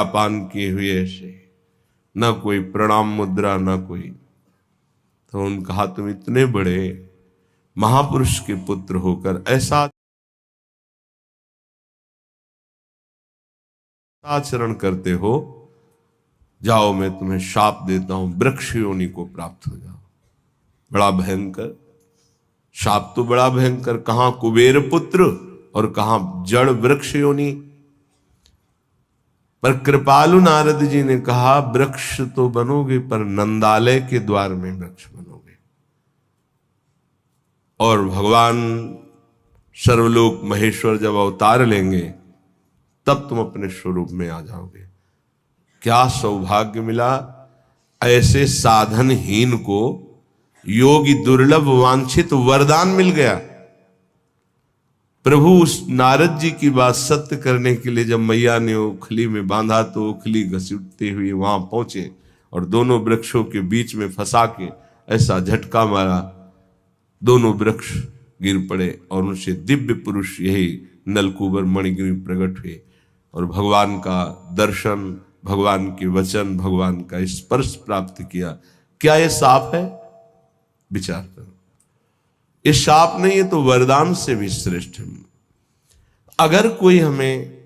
पान किए हुए ऐसे, ना कोई प्रणाम मुद्रा, ना कोई। तो उन्होंने कहा तुम इतने बड़े महापुरुष के पुत्र होकर ऐसा आचरण करते हो, जाओ मैं तुम्हें शाप देता हूं, वृक्ष योनि को प्राप्त हो जाओ। बड़ा भयंकर शाप, तो बड़ा भयंकर, कहां कुबेर पुत्र और कहां जड़ वृक्ष योनि। पर कृपालु नारद जी ने कहा वृक्ष तो बनोगे पर नंदालय के द्वार में वृक्ष बनोगे, और भगवान सर्वलोक महेश्वर जब अवतार लेंगे तब तुम अपने स्वरूप में आ जाओगे। क्या सौभाग्य मिला, ऐसे साधनहीन को योगी दुर्लभ वांछित वरदान मिल गया। प्रभु उस नारद जी की बात सत्य करने के लिए जब मैया ने उखली में बांधा तो उखली घसीटते हुए वहां पहुंचे और दोनों वृक्षों के बीच में फंसा के ऐसा झटका मारा, दोनों वृक्ष गिर पड़े और उनसे दिव्य पुरुष यही नलकूबर मणिगिरी प्रकट हुए और भगवान का दर्शन, भगवान के वचन, भगवान का स्पर्श प्राप्त किया। क्या यह शाप है? विचार करो, ये शाप नहीं, ये तो वरदान से भी श्रेष्ठ है। अगर कोई हमें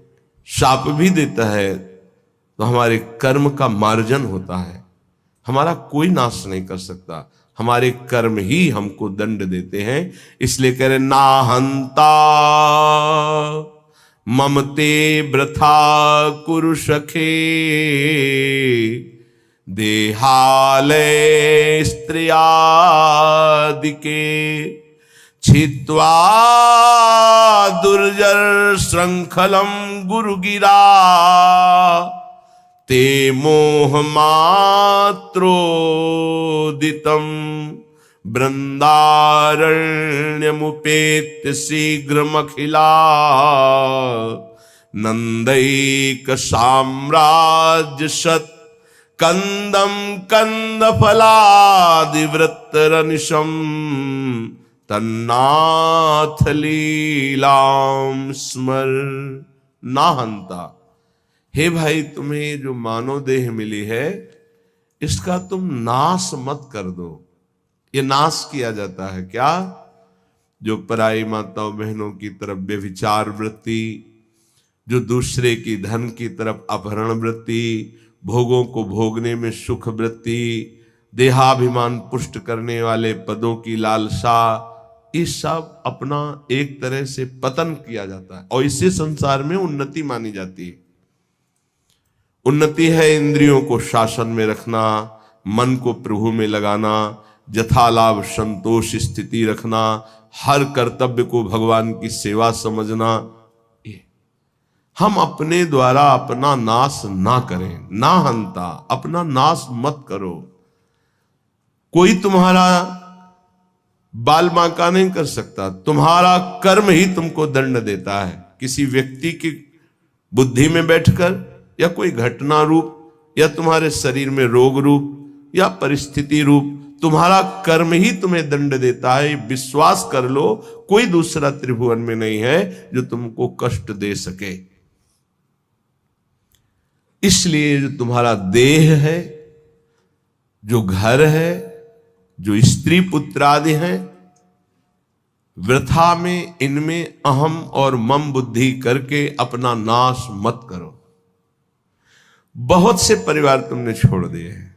शाप भी देता है तो हमारे कर्म का मार्जन होता है, हमारा कोई नाश नहीं कर सकता, हमारे कर्म ही हमको दंड देते हैं। इसलिए कह रहे ना हंता ममते वृथा कुरु सखे, देहालय स्त्रियादिके छित्वा दुर्जर श्रृंखलम गुरुगिरा, ते मोह मात्रोदितम वृंदारण्यमुपेत्य शीघ्रमखिला, नंदैक साम्राज्य सत कंदम कंद फलादिवृत्तरनिशम, तन्नाथ लीलाम स्मर ना हंता। हे भाई, तुम्हें जो मानव देह मिली है इसका तुम नाश मत कर दो। ये नाश किया जाता है क्या? जो पराई माताओं बहनों की तरफ व्यभिचार वृत्ति, जो दूसरे की धन की तरफ अपहरण वृत्ति, भोगों को भोगने में सुख वृत्ति, देहाभिमान पुष्ट करने वाले पदों की लालसा, इस सब अपना एक तरह से पतन किया जाता है और इसे संसार में उन्नति मानी जाती है। उन्नति है इंद्रियों को शासन में रखना, मन को प्रभु में लगाना, यथालाभ संतोष स्थिति रखना, हर कर्तव्य को भगवान की सेवा समझना। हम अपने द्वारा अपना नाश ना करें, ना हंता, अपना नाश मत करो। कोई तुम्हारा बाल बांका नहीं कर सकता, तुम्हारा कर्म ही तुमको दंड देता है। किसी व्यक्ति की बुद्धि में बैठकर या कोई घटना रूप या तुम्हारे शरीर में रोग रूप या परिस्थिति रूप तुम्हारा कर्म ही तुम्हें दंड देता है। विश्वास कर लो, कोई दूसरा त्रिभुवन में नहीं है जो तुमको कष्ट दे सके। इसलिए जो तुम्हारा देह है, जो घर है, जो स्त्री पुत्र आदि हैं, वृथा में इनमें अहम और मम बुद्धि करके अपना नाश मत करो। बहुत से परिवार तुमने छोड़ दिए हैं।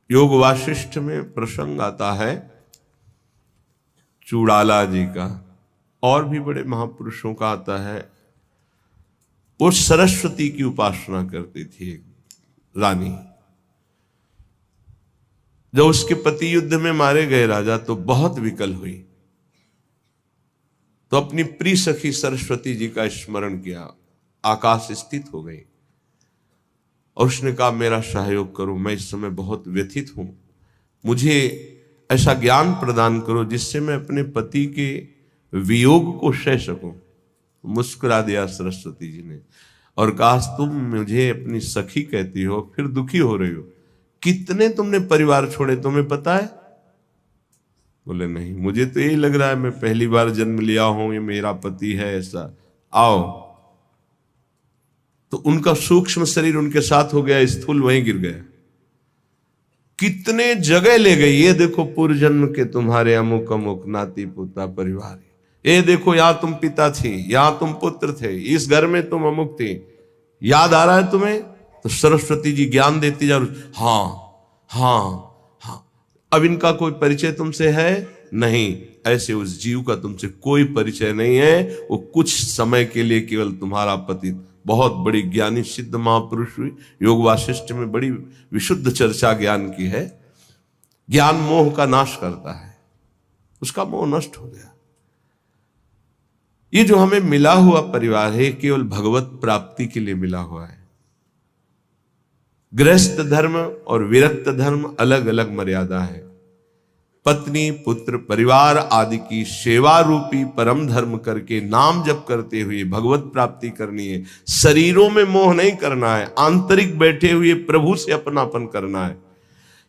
योग वाशिष्ठ में प्रसंग आता है चूड़ाला जी का, और भी बड़े महापुरुषों का आता है। वो सरस्वती की उपासना करती थी एक रानी। जब उसके पति युद्ध में मारे गए राजा तो बहुत विकल हुई, तो अपनी प्रिय सखी सरस्वती जी का स्मरण किया, आकाश स्थित हो गई और उसने कहा मेरा सहयोग करो, मैं इस समय बहुत व्यथित हूं, मुझे ऐसा ज्ञान प्रदान करो जिससे मैं अपने पति के वियोग को सह सकूं। मुस्कुरा दिया सरस्वती जी ने और कहा तुम मुझे अपनी सखी कहती हो, फिर दुखी हो रही हो। कितने तुमने परिवार छोड़े तुम्हें पता है? बोले नहीं, मुझे तो यही लग रहा है मैं पहली बार जन्म लिया हूं, ये मेरा पति है ऐसा। आओ तो उनका सूक्ष्म शरीर उनके साथ हो गया, स्थूल वहीं गिर गया। कितने जगह ले गई, ये देखो पूर्व जन्म के तुम्हारे अमुक अमुक नाती पोता परिवार, ये देखो यहां तुम पिता थी, यहां तुम पुत्र थे, इस घर में तुम अमुक थी, याद आ रहा है तुम्हें? तो सरस्वती जी ज्ञान देती जा, हाँ हाँ हाँ। अब इनका कोई परिचय तुमसे है नहीं, ऐसे उस जीव का तुमसे कोई परिचय नहीं है। वो कुछ समय के लिए केवल तुम्हारा पति, बहुत बड़ी ज्ञानी सिद्ध महापुरुष हुई, योग वासिष्ठ में बड़ी विशुद्ध चर्चा ज्ञान की है। ज्ञान मोह का नाश करता है, उसका मोह नष्ट हो गया। ये जो हमें मिला हुआ परिवार है केवल भगवत प्राप्ति के लिए मिला हुआ है। गृहस्थ धर्म और विरक्त धर्म अलग अलग मर्यादा है। पत्नी पुत्र परिवार आदि की सेवा रूपी परम धर्म करके नाम जप करते हुए भगवत प्राप्ति करनी है। शरीरों में मोह नहीं करना है, आंतरिक बैठे हुए प्रभु से अपनापन करना है।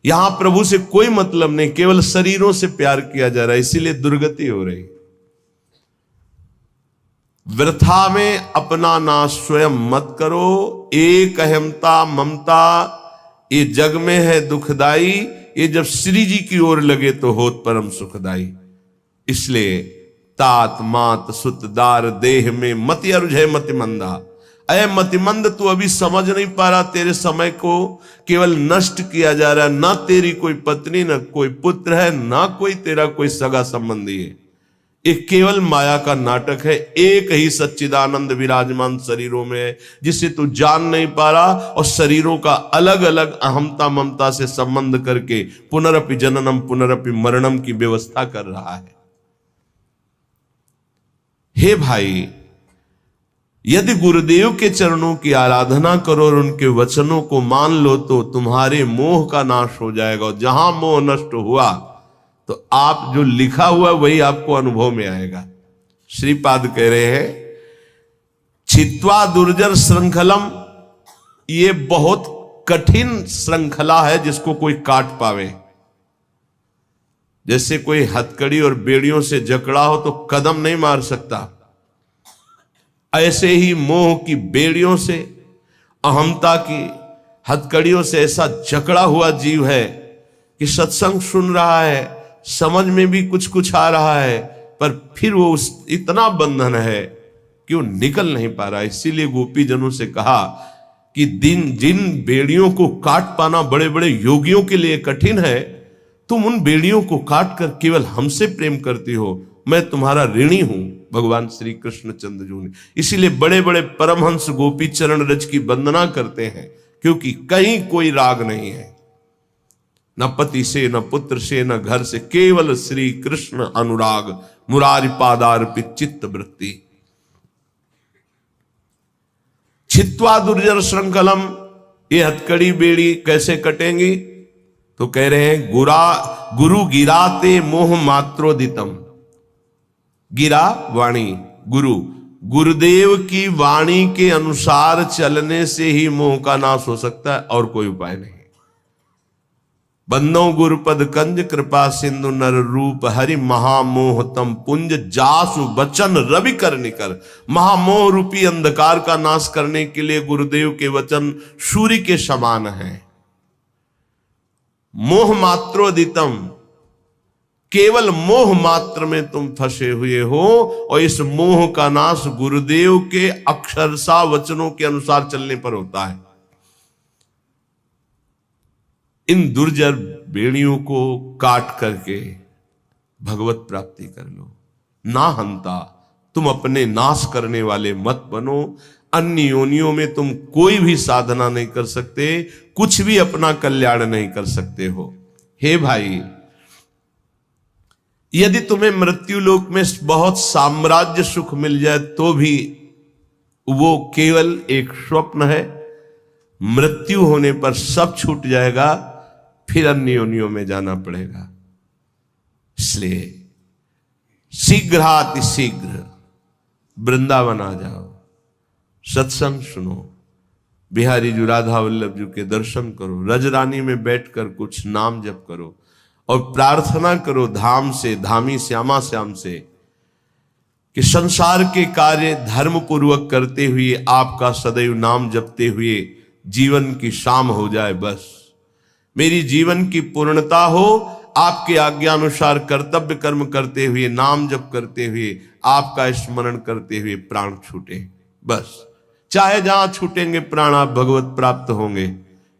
यहां प्रभु से कोई मतलब नहीं, केवल शरीरों से प्यार किया जा रहा है, इसीलिए दुर्गति हो रही। वृथा में अपना नाश स्वयं मत करो, एक अहमता ममता ये जग में है दुखदाई, ये जब श्री जी की ओर लगे तो होत परम सुखदाई। इसलिए तात मात सुत दार देह में मति अरुझे मतिमंदा। अय मतिमंद, तू अभी समझ नहीं पा रहा, तेरे समय को केवल नष्ट किया जा रहा है। ना तेरी कोई पत्नी, ना कोई पुत्र है, ना कोई तेरा कोई सगा संबंधी है। एक केवल माया का नाटक है। एक ही सच्चिदानंद विराजमान शरीरों में है, जिसे तू जान नहीं पा रहा, और शरीरों का अलग अलग अहमता ममता से संबंध करके पुनरपि जननम पुनरपि मरणम की व्यवस्था कर रहा है। हे भाई, यदि गुरुदेव के चरणों की आराधना करो और उनके वचनों को मान लो तो तुम्हारे मोह का नाश हो जाएगा। और जहां मोह नष्ट हुआ तो आप जो लिखा हुआ वही आपको अनुभव में आएगा। श्रीपाद कह रहे हैं, छित्वा दुर्जर श्रृंखलम, ये बहुत कठिन श्रृंखला है जिसको कोई काट पावे। जैसे कोई हथकड़ी और बेड़ियों से जकड़ा हो तो कदम नहीं मार सकता, ऐसे ही मोह की बेड़ियों से, अहमता की हथकड़ियों से ऐसा जकड़ा हुआ जीव है कि सत्संग सुन रहा है, समझ में भी कुछ कुछ आ रहा है, पर फिर वो इतना बंधन है कि वो निकल नहीं पा रहा। इसीलिए गोपी जनों से कहा कि जिन बेड़ियों को काट पाना बड़े बड़े योगियों के लिए कठिन है, तुम उन बेड़ियों को काट कर केवल हमसे प्रेम करती हो, मैं तुम्हारा ऋणी हूं। भगवान श्री कृष्ण चंद्र जी ने इसीलिए बड़े बड़े परमहंस गोपी चरण रज की वंदना करते हैं, क्योंकि कहीं कोई राग नहीं है, न पति से, न पुत्र से, न घर से, केवल श्री कृष्ण अनुराग, मुरारी पादार्पित चित्त वृत्ति। छित्वा दुर्जर श्रृंखलम, ये हथकड़ी बेड़ी कैसे कटेंगी? तो कह रहे हैं, गुरु गिराते मोह मात्रोदितम। गिरा वाणी, गुरुदेव की वाणी के अनुसार चलने से ही मोह का नाश हो सकता है, और कोई उपाय नहीं। बंदो गुरुपद कंज कृपा सिंधु नर रूप हरि महामोह तम पुंज जासु वचन रवि कर निकर। महामोह रूपी अंधकार का नाश करने के लिए गुरुदेव के वचन सूर्य के समान है। मोह मात्रोदितम, केवल मोह मात्र में तुम फंसे हुए हो, और इस मोह का नाश गुरुदेव के अक्षरशः वचनों के अनुसार चलने पर होता है। इन दुर्जर बेड़ियों को काट करके भगवत प्राप्ति कर लो। ना हंता, तुम अपने नाश करने वाले मत बनो। अन्य योनियों में तुम कोई भी साधना नहीं कर सकते, कुछ भी अपना कल्याण नहीं कर सकते हो। हे भाई, यदि तुम्हें मृत्यु लोक में बहुत साम्राज्य सुख मिल जाए तो भी वो केवल एक स्वप्न है। मृत्यु होने पर सब छूट जाएगा, फिर अन्य योनियों में जाना पड़ेगा। इसलिए शीघ्र वृंदावन आ जाओ, सत्संग सुनो, बिहारी जी राधा वल्लभ जी के दर्शन करो, रजरानी में बैठकर कुछ नाम जप करो और प्रार्थना करो धाम से, धामी श्यामा श्याम से कि संसार के कार्य धर्म पूर्वक करते हुए, आपका सदैव नाम जपते हुए जीवन की शाम हो जाए, बस मेरी जीवन की पूर्णता हो। आपके आज्ञानुसार कर्तव्य कर्म करते हुए, नाम जप करते हुए, आपका स्मरण करते हुए प्राण छूटे, बस। चाहे जहां छूटेंगे प्राण, आप भगवत प्राप्त होंगे।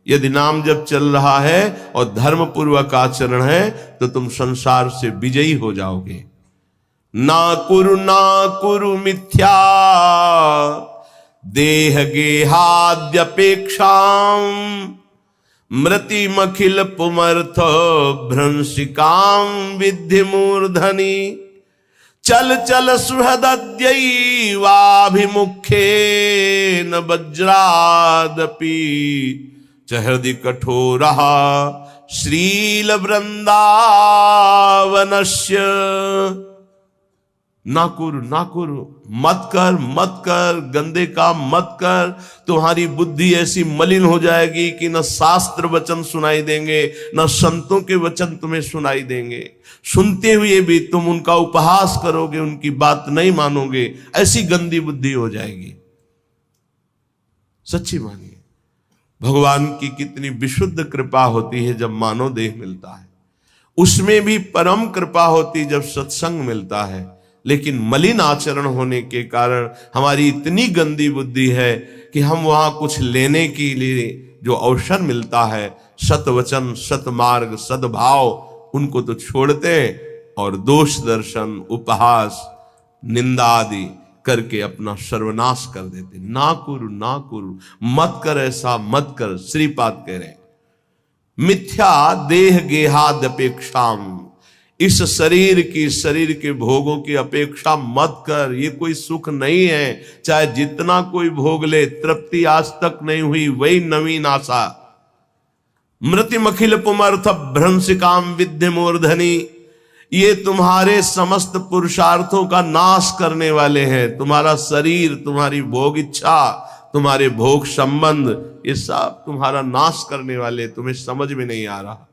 यदि नाम जप चल रहा है और धर्म पूर्वक आचरण है तो तुम संसार से विजयी हो जाओगे। ना कुरु मिथ्या देह गेहाद्यपेक्षाम मृतिमखिल पुमर्थ भ्रंशिकाम विद्धि मूर्धनि चल चल सुहृदयैवाभिमुखेन वज्रादपि च हृदि कठोरः श्रील वृंदावनस्य। ना कुरु, मत कर, गंदे काम मत कर। तुम्हारी बुद्धि ऐसी मलिन हो जाएगी कि न शास्त्र वचन सुनाई देंगे, न संतों के वचन तुम्हें सुनाई देंगे। सुनते हुए भी तुम उनका उपहास करोगे, उनकी बात नहीं मानोगे, ऐसी गंदी बुद्धि हो जाएगी। सच्ची मानिए, भगवान की कितनी विशुद्ध कृपा होती है जब मानव देह मिलता है। उसमें भी परम कृपा होती जब सत्संग मिलता है। लेकिन मलिन आचरण होने के कारण हमारी इतनी गंदी बुद्धि है कि हम वहां कुछ लेने के लिए जो अवसर मिलता है, सतवचन, सतमार्ग, सद्भाव, उनको तो छोड़ते और दोष दर्शन, उपहास, निंदा आदि करके अपना सर्वनाश कर देते। ना कुरु, मत कर, ऐसा मत कर। श्रीपाद कह रहे मिथ्या देह गेहाद्यपेक्षाम, इस शरीर के भोगों की अपेक्षा मत कर। ये कोई सुख नहीं है, चाहे जितना कोई भोग ले, तृप्ति आज तक नहीं हुई, वही नवीन आशा। मृतिमखिल पुमर्थ भ्रंशिकाम विद्धि मूर्धनि, ये तुम्हारे समस्त पुरुषार्थों का नाश करने वाले हैं। तुम्हारा शरीर, तुम्हारी भोग इच्छा, तुम्हारे भोग संबंध, ये सब तुम्हारा नाश करने वाले, तुम्हें समझ में नहीं आ रहा।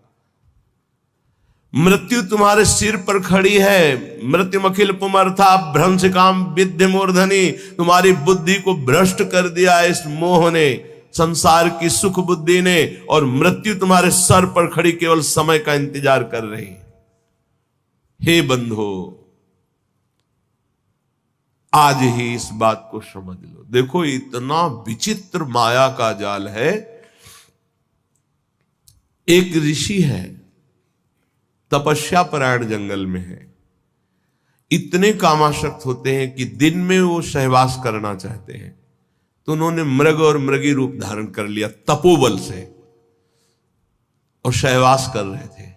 मृत्यु तुम्हारे सिर पर खड़ी है। मृत्युमखिल पुमर्था भ्रंशिकाम विद्धि मूर्धनि, तुम्हारी बुद्धि को भ्रष्ट कर दिया इस मोह ने, संसार की सुख बुद्धि ने, और मृत्यु तुम्हारे सर पर खड़ी केवल समय का इंतजार कर रही है। हे बंधो, आज ही इस बात को समझ लो। देखो, इतना विचित्र माया का जाल है। एक ऋषि है, तपस्या परायण जंगल में है। इतने कामासक्त होते हैं कि दिन में वो सहवास करना चाहते हैं, तो उन्होंने मृग और मृगी रूप धारण कर लिया तपोबल से, और सहवास कर रहे थे।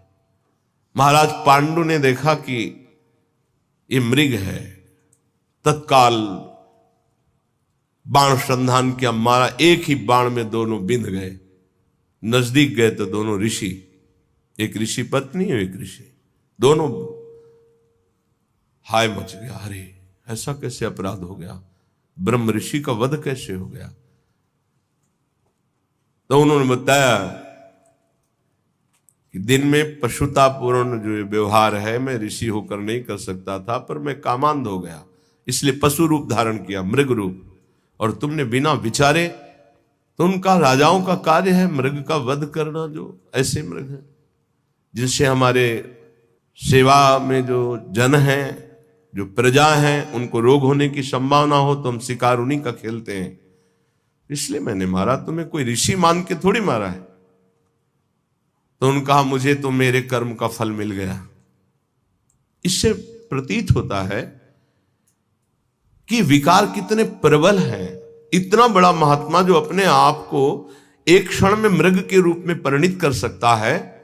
महाराज पांडु ने देखा कि ये मृग है, तत्काल बाण संधान किया, मारा। एक ही बाण में दोनों बिंध गए। नजदीक गए तो दोनों ऋषि, एक ऋषि पत्नी और एक ऋषि, दोनों हाय मच गया। अरे ऐसा कैसे अपराध हो गया, ब्रह्म ऋषि का वध कैसे हो गया। तो उन्होंने बताया कि दिन में पशुतापूर्ण जो व्यवहार है, मैं ऋषि होकर नहीं कर सकता था, पर मैं कामांध हो गया, इसलिए पशु रूप धारण किया, मृग रूप। और तुमने बिना विचारे, तो उनका राजाओं का कार्य है मृग का वध करना। जो ऐसे मृग हैं जिनसे हमारे सेवा में जो जन हैं, जो प्रजा हैं, उनको रोग होने की संभावना हो, तो हम शिकार उन्हीं का खेलते हैं। इसलिए मैंने मारा, तुम्हें कोई ऋषि मान के थोड़ी मारा है। तो उन्होंने कहा, मुझे तो मेरे कर्म का फल मिल गया। इससे प्रतीत होता है कि विकार कितने प्रबल हैं। इतना बड़ा महात्मा जो अपने आप को एक क्षण में मृग के रूप में परिणित कर सकता है,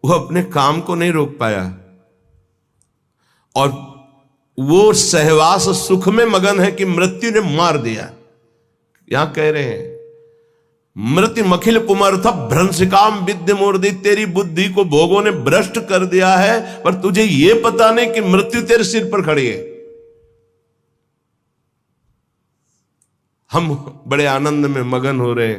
वह अपने काम को नहीं रोक पाया, और वो सहवास सुख में मगन है कि मृत्यु ने मार दिया। यहां कह रहे हैं, मृत्यु मखिल पुमर्थ भ्रंशिकाम विद्धि मूर्धि, तेरी बुद्धि को भोगों ने भ्रष्ट कर दिया है, पर तुझे यह पता नहीं कि मृत्यु तेरे सिर पर खड़ी है। हम बड़े आनंद में मगन हो रहे,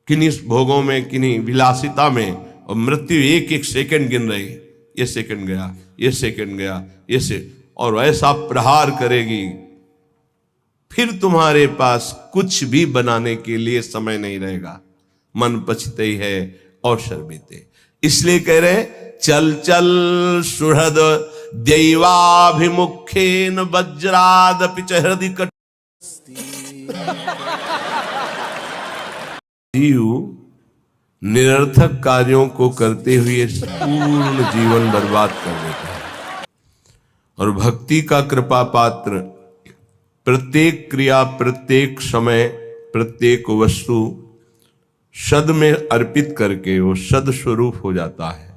किन्हीं भोगों में, किन्हीं विलासिता में, और मृत्यु एक एक सेकंड गिन रही। ये सेकंड गया, ये सेकंड गया, ये से, और ऐसा प्रहार करेगी, फिर तुम्हारे पास कुछ भी बनाने के लिए समय नहीं रहेगा। मन पछते ही है और शर्मिते। इसलिए कह रहे चल चल सुहृद दैवाभिमुखेन वज्रादपि च हृदि कट। जीव निरर्थक कार्यों को करते हुए पूर्ण जीवन बर्बाद कर देता है, और भक्ति का कृपा पात्र प्रत्येक क्रिया, प्रत्येक समय, प्रत्येक वस्तु सद में अर्पित करके वो सद स्वरूप हो जाता है।